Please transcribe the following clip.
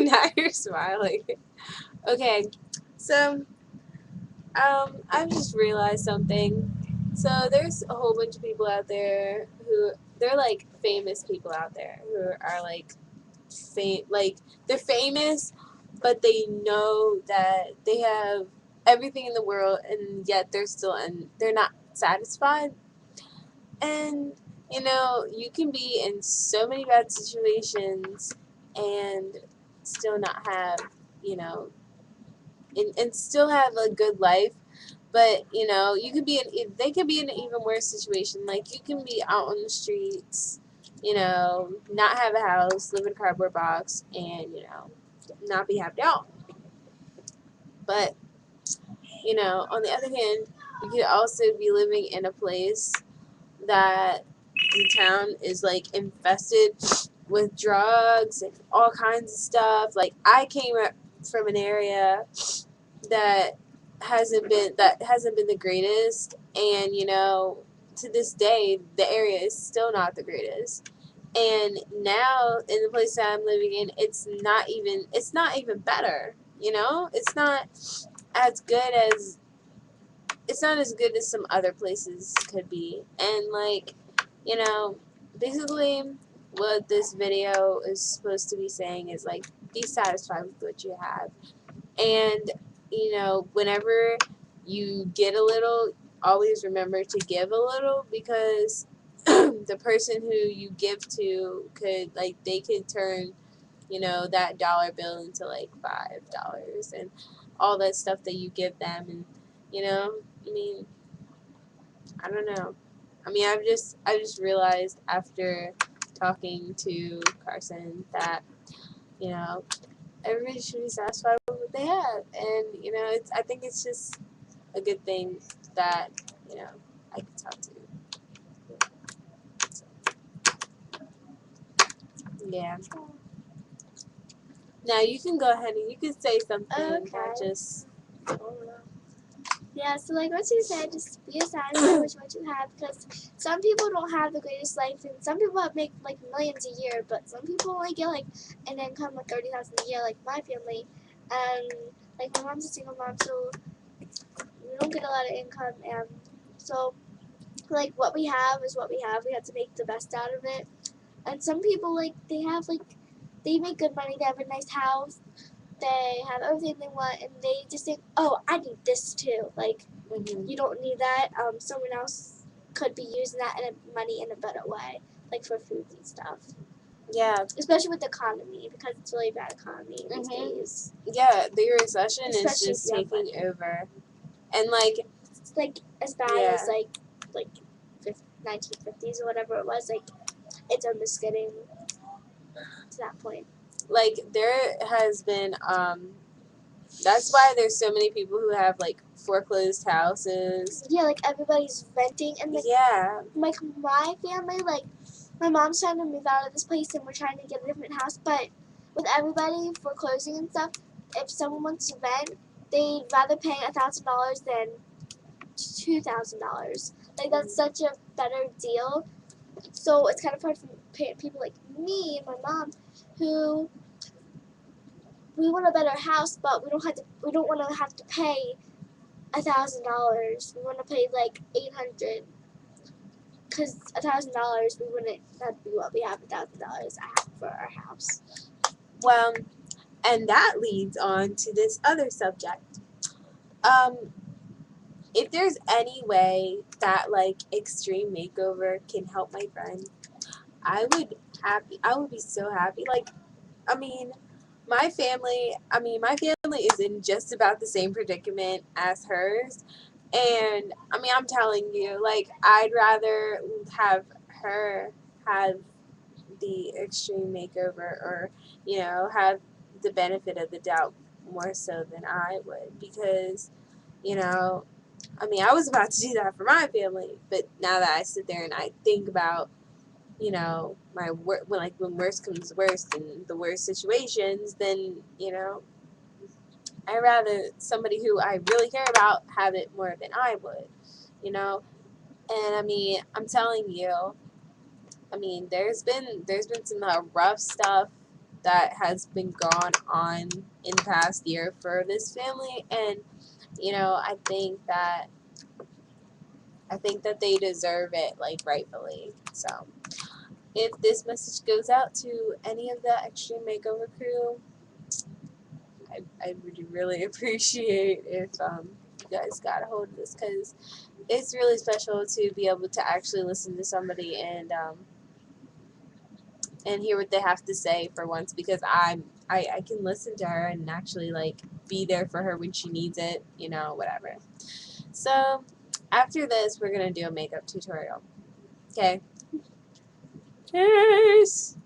Now you're smiling. Okay, so I've just realized something. So there's a whole bunch of people out there who they're like famous people out there who are like like they're famous, but they know that they have everything in the world, and yet they're not satisfied. And you can be in so many bad situations and still not have, you know, and still have a good life. But you could be in they could be in an even worse situation. Like you can be out on the streets, not have a house, live in a cardboard box, and not be happy out. But on the other hand, you could also be living in a place that the town is like infested with drugs and all kinds of stuff. Like I came from an area that hasn't been the greatest, and to this day the area is still not the greatest. And now in the place that I'm living in, it's not even better. As good as it's not as good as some other places could be. And like, you know, basically what this video is supposed to be saying is like be satisfied with what you have. And whenever you get a little, always remember to give a little, because the person who you give to they could turn that dollar bill into like $5 and all that stuff that you give them. And I mean, I don't know. I mean, I just realized after talking to Carson that you know everybody should be satisfied with what they have, and I think it's just a good thing that I can talk to. So, yeah. Now you can go ahead and you can say something. Okay. That just Yeah, so like what you said, just be satisfied with what you have, because some people don't have the greatest life, and some people make like millions a year, but some people only get like an income of 30,000 a year, like my family, and like my mom's a single mom, so we don't get a lot of income, and so like what we have is what we have. We have to make the best out of it. And some people they make good money, they have a nice house, they have everything they want, and they just think, oh, I need this too. Like, you don't need that. Someone else could be using that money in a better way, like for food and stuff. Yeah. Especially with the economy, because it's really bad economy these days. Yeah, the recession Especially is just taking over. And like it's like as bad as like 1950s or whatever it was. Like it's almost getting to that point. Like there has been that's why there's so many people who have like foreclosed houses. Yeah, like everybody's renting, and like my family, like my mom's trying to move out of this place and we're trying to get a different house, but with everybody foreclosing and stuff, if someone wants to rent, they'd rather pay $1,000 than $2,000. Like that's such a better deal. So it's kind of hard for people like me and my mom who we want a better house, but we don't want to have to pay $1,000. We want to pay like $800, because $1,000 we wouldn't. That'd be what we have $1,000 for our house. Well, and that leads on to this other subject. If there's any way that like Extreme Makeover can help my friend, I would be so happy. Like, I mean, my family is in just about the same predicament as hers. And I mean, I'm telling you, like, I'd rather have her have the extreme makeover, or have the benefit of the doubt more so than I would, because I mean, I was about to do that for my family, but now that I sit there and I think about when worst comes to worst and the worst situations, then I'd rather somebody who I really care about have it more than I would, and I mean, I'm telling you, I mean, there's been some rough stuff that has been gone on in the past year for this family, and you know, I think that they deserve it, like, rightfully. So if this message goes out to any of the Extreme Makeover crew, I would really appreciate if you guys got a hold of this, because it's really special to be able to actually listen to somebody and hear what they have to say for once, because I can listen to her and actually, like, be there for her when she needs it, you know, whatever. So after this, we're gonna do a makeup tutorial. Okay. Peace.